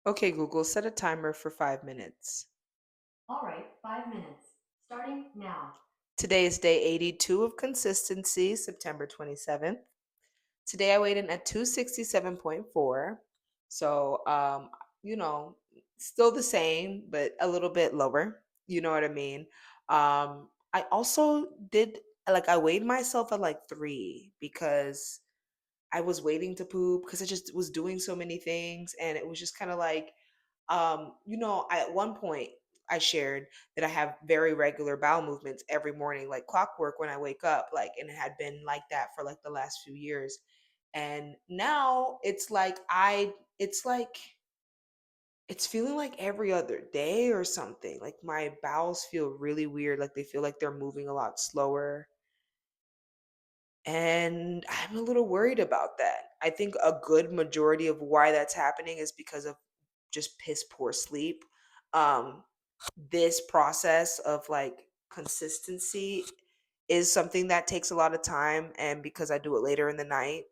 Okay, Google, set a timer for 5 minutes. All right, 5 minutes. Starting now. Today is day 82 of consistency, September 27th. Today I weighed in at 267.4. So, you know, still the same, but a little bit lower. You know what I mean? I also did, like, I weighed myself at like 3 because I was waiting to poop because I just was doing so many things. And it was just kind of like, at one point I shared that I have very regular bowel movements every morning, like clockwork when I wake up, like, and it had been like that for like the last few years. And now it's feeling like every other day or something. Like my bowels feel really weird, like they feel like they're moving a lot slower. And I'm a little worried about that. I think a good majority of why that's happening is because of just piss poor sleep. Um, this process of like consistency is something that takes a lot of time. And because I do it later in the night,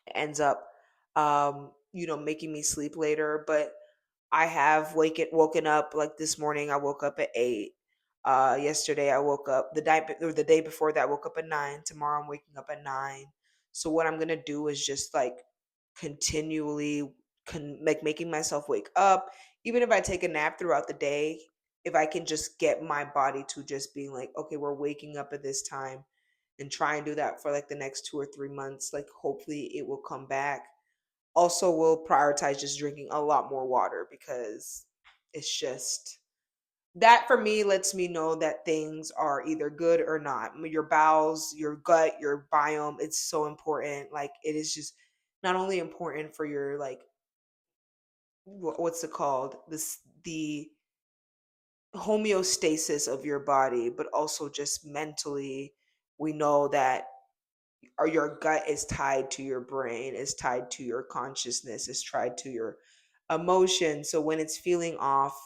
it ends up, making me sleep later. But I have woken up like this morning. I woke up at 8. Yesterday I woke up the day before that I woke up at 9. Tomorrow I'm waking up at 9. So what I'm gonna do is just like continually like making myself wake up. Even if I take a nap throughout the day, if I can just get my body to just being like, okay, we're waking up at this time, and try and do that for like the next 2 or 3 months, like hopefully it will come back. Also will prioritize just drinking a lot more water because it's just that for me lets me know that things are either good or not. Your bowels, your gut, your biome, it's so important. Like it is just not only important for your like what's it called? The homeostasis of your body, but also just mentally we know that or your gut is tied to your brain, is tied to your consciousness, is tied to your emotion. So when it's feeling off,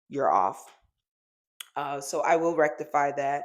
you're off. So I will rectify that.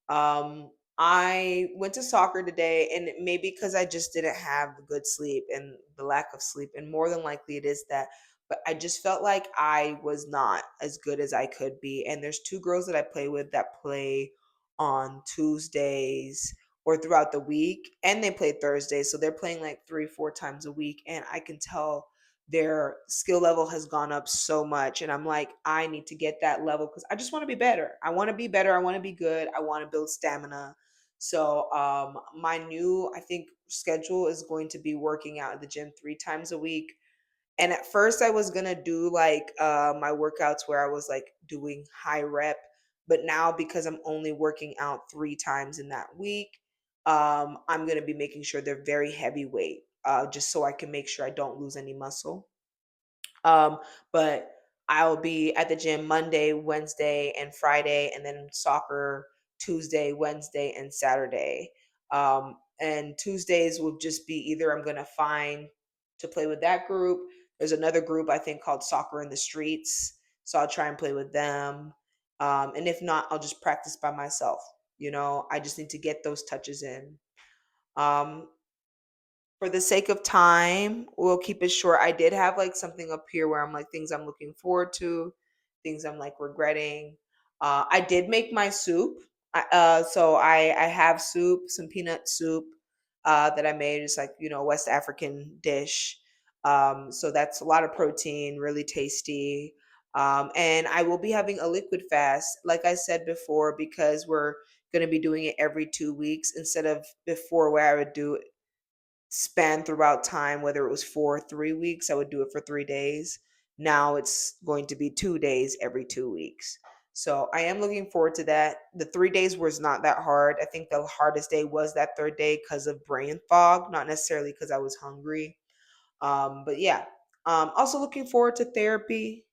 I went to soccer today, and maybe because I just didn't have the good sleep and the lack of sleep, and more than likely it is that. But I just felt like I was not as good as I could be. And there's two girls that I play with that play on Tuesdays or throughout the week, and they play Thursdays. So they're playing like 3, 4 times a week, and I can tell their skill level has gone up so much, and I'm like, I need to get that level because I just want to be better. I want to be better. I want to be good. I want to build stamina. So my new, I think, schedule is going to be working out at the gym 3 times a week. And at first I was gonna do like my workouts where I was like doing high rep, but now because I'm only working out 3 times in that week, I'm gonna be making sure they're very heavyweight, just so I can make sure I don't lose any muscle. Um, but I'll be at the gym Monday, Wednesday, and Friday, and then soccer Tuesday, Wednesday, and Saturday. And Tuesdays will just be either I'm gonna find to play with that group. There's another group I think called Soccer in the Streets, so I'll try and play with them. And if not, I'll just practice by myself. I just need to get those touches in. Um, for the sake of time, we'll keep it short. I did have like something up here where I'm like things I'm looking forward to, things I'm like regretting. I did make my soup. So I have soup, some peanut soup that I made. It's like West African dish. So that's a lot of protein, really tasty. And I will be having a liquid fast, like I said before, because we're going to be doing it every 2 weeks instead of before where I would do span throughout time, whether it was 4 or 3 weeks, I would do it for 3 days. Now it's going to be 2 days every 2 weeks. So I am looking forward to that. The 3 days was not that hard. I think the hardest day was that third day because of brain fog, not necessarily because I was hungry. But yeah, also looking forward to therapy.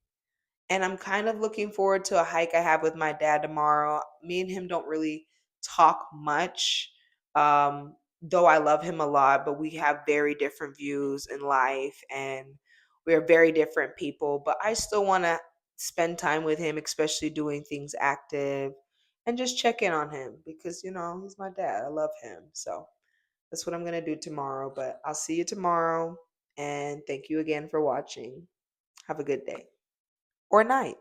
And I'm kind of looking forward to a hike I have with my dad tomorrow. Me and him don't really talk much, though I love him a lot, but we have very different views in life and we are very different people. But I still want to spend time with him, especially doing things active and just check in on him because, he's my dad. I love him. So that's what I'm going to do tomorrow. But I'll see you tomorrow. And thank you again for watching. Have a good day or night.